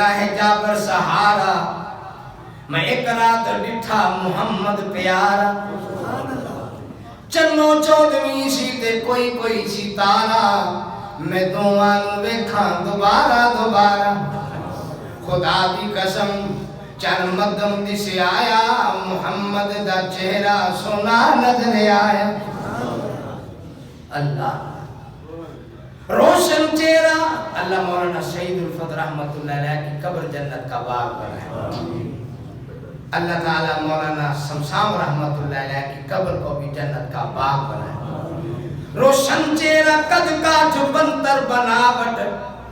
دیندا ہے جابر سہارا میں ایک رات ڈٹھا محمد پیارا چنو چودویں سی تے کوئی سی تارا میں دوانو ویکھاں دوبارہ خدا دی قسم چن مدم دسے آیا محمد دا چہرہ سونا نظر آیا اللہ روشن چہرہ اللہ مولانا سعید الفضل رحمت اللہ علیہ کی قبر جنت کا باغ بنائے اللہ تعالیٰ مولانا سمسام رحمت اللہ علیہ کی قبر کو بھی جنت کا باغ بنائے روشن چہرہ قد کاٹ بنتر بناوٹ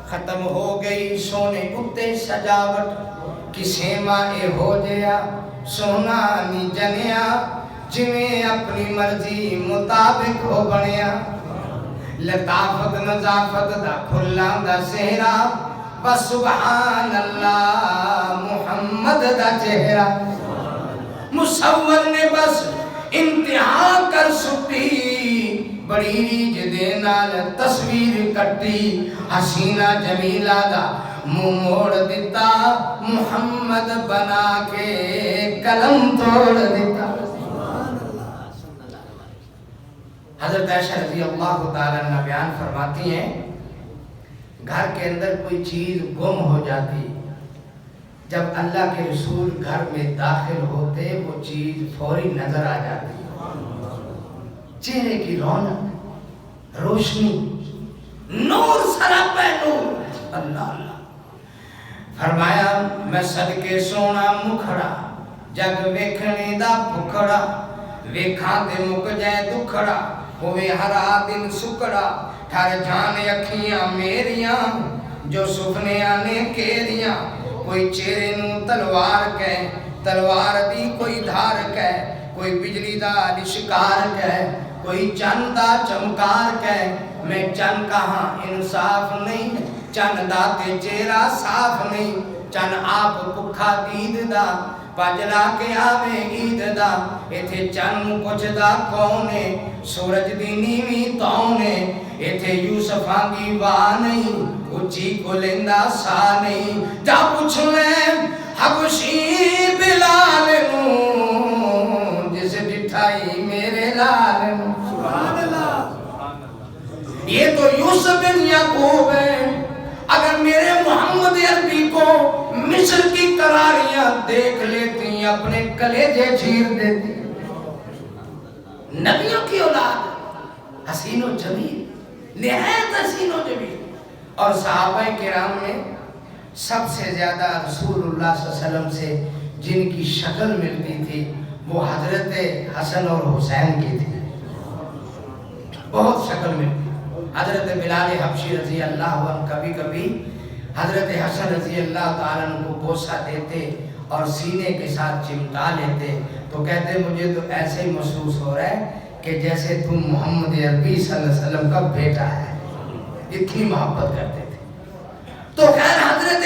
ختم ہو گئی سونے اتے سجاوٹ کسے ماں ہو جیا سونا نی جنیا جویں اپنی مرضی مطابق ہو بنیا لطافت نظافت دا کھلا دا سہرا بس سبحان اللہ محمد دا چہرہ مصور نے بس انتہا کر سٹی بڑی ریج دے نال تصویر کٹی حسینہ جمیلہ دا منہ موڑ دیتا محمد بنا کے قلم توڑ دیتا حضرت عائشہ رضی اللہ تعالیٰ عنہ بیان فرماتی ہیں گھر کے اندر کوئی چیز گم ہو جاتی جب اللہ کے رسول گھر میں داخل ہوتے وہ چیز فوری نظر آ جاتی چہرے کی رونق روشنی نور سراپے نور اللہ فرمایا میں صدقے سونا مکھڑا جگ ویکھنے دا پکھڑا ویکھاں تے مک جائے دکھڑا ہوئے ہرا دن سکڑا ٹھر جانے اکھیاں میریاں جو سپنے آنے کیریاں کوئی چہرے نو تلوار کہے تلوار دی کوئی دھار کہے کوئی بجلی دا لشکار کہے کوئی چند دا چمکار کہے میں چند کہاں انصاف نہیں چند دا تے چہرہ صاف نہیں چند آپ پکھا دید دا پجلا کے آوے عید دا ایتھے چند کچھ دا کونے سورج دی نیویں تونے ایتھے یوسفاں دی واہ نہیں اچھی کلندہ سا نہیں جا پوچھ لیں حبشی بلال نو جس ڈٹھائی میرے لال نو سبحان اللہ یہ تو یوسف بن یعقوب ہے اگر میرے محمد عربی کو مصر کی کراریاں دیکھ لیتی اپنے کلیجے چیر دیتی نبیوں کی اولاد حسین و جمیل نہایت حسین و جمیل اور صحابہ کرام میں سب سے زیادہ رسول اللہ صلی اللہ علیہ وسلم سے جن کی شکل ملتی تھی وہ حضرت حسن اور حسین کی تھی بہت شکل ملتی حضرت بلال حبشی رضی اللہ عنہ کبھی کبھی حضرت حسن رضی اللہ تعالیٰ عنہ کو بوسہ دیتے اور سینے کے ساتھ چمٹا لیتے تو کہتے مجھے تو ایسے ہی محسوس ہو رہا ہے کہ جیسے تم محمد عربی صلی اللہ علیہ وسلم کا بیٹا ہے اتنی محبت کرتے تھے تو خیر حضرت